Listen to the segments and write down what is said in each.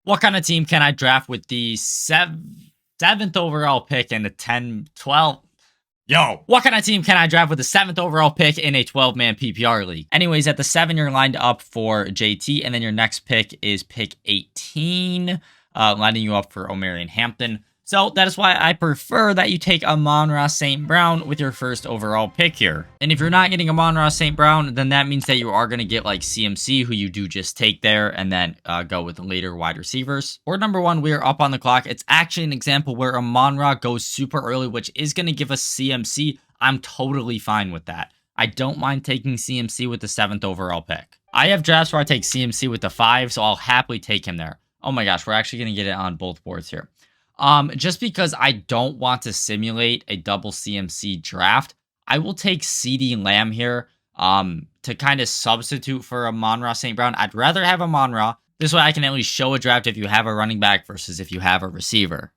What kind of team can I draft with the seventh overall pick and the 10, 12? Yo, what kind of team can I draft with the 7th overall pick in a 12-man PPR league? Anyways, at the 7, you're lined up for JT, and then your next pick is pick 18, lining you up for Omarion Hampton. So that is why I prefer that you take Amon-Ra St. Brown with your first overall pick here. And if you're not getting Amon-Ra St. Brown, then that means that you are going to get like CMC, who you do just take there, and then go with later wide receivers. Or number 1, we are up on the clock. It's actually an example where Amon-Ra goes super early, which is going to give us CMC. I'm totally fine with that. I don't mind taking CMC with the 7th overall pick. I have drafts where I take CMC with the 5, so I'll happily take him there. Oh my gosh, we're actually going to get it on both boards here. Just because I don't want to simulate a double CMC draft, I will take CeeDee Lamb here to kind of substitute for Amon-Ra St. Brown. I'd rather have Amon-Ra. This way I can at least show a draft if you have a running back versus if you have a receiver.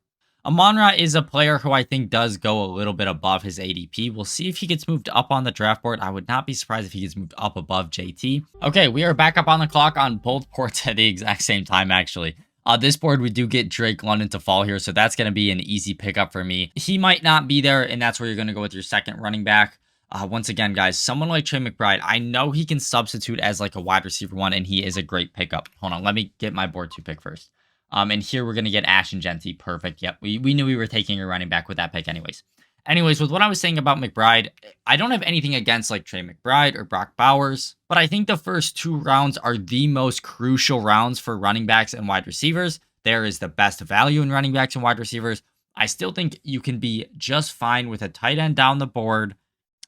Amon-Ra is a player who I think does go a little bit above his ADP. We'll see if he gets moved up on the draft board. I would not be surprised if he gets moved up above JT. Okay, we are back up on the clock on both boards at the exact same time, actually. This board, we do get Drake London to fall here, so that's going to be an easy pickup for me. He might not be there, and that's where you're going to go with your second running back. Once again, guys, someone like Trey McBride, I know he can substitute as like a wide receiver 1, and he is a great pickup. Hold on, let me get my board 2 pick first. And here we're going to get Ashton Jeanty. Perfect. Yep, we knew we were taking a running back with that pick anyways. Anyways, with what I was saying about McBride, I don't have anything against like Trey McBride or Brock Bowers, but I think the first 2 rounds are the most crucial rounds for running backs and wide receivers. There is the best value in running backs and wide receivers. I still think you can be just fine with a tight end down the board.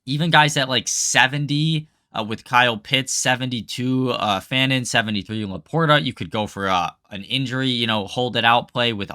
Even guys at like 70 with Kyle Pitts, 72 Fannin, 73 Laporta. You could go for an injury, hold it out play with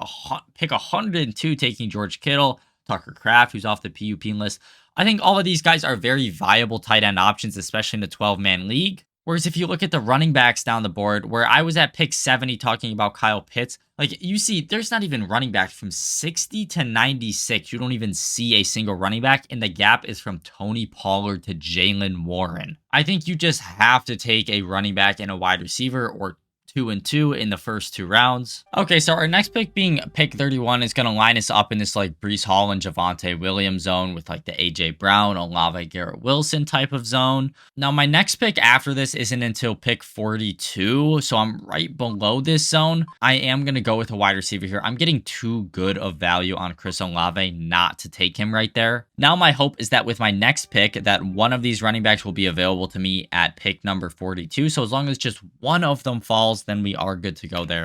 pick 102 taking George Kittle. Tucker Kraft, who's off the PUP list. I think all of these guys are very viable tight end options, especially in the 12-man league. Whereas if you look at the running backs down the board, where I was at pick 70 talking about Kyle Pitts, like you see, there's not even running backs from 60 to 96. You don't even see a single running back, and the gap is from Tony Pollard to Jaylen Warren. I think you just have to take a running back and a wide receiver, or 2 and 2 in the first 2 rounds. Okay, so our next pick being pick 31 is going to line us up in this like Breece Hall and Javonte Williams zone with like the AJ Brown, Olave Garrett Wilson type of zone. Now my next pick after this isn't until pick 42, so I'm right below this zone. I am going to go with a wide receiver here. I'm getting too good of value on Chris Olave not to take him right there. Now my hope is that with my next pick that one of these running backs will be available to me at pick number 42. So as long as just one of them falls, then we are good to go there.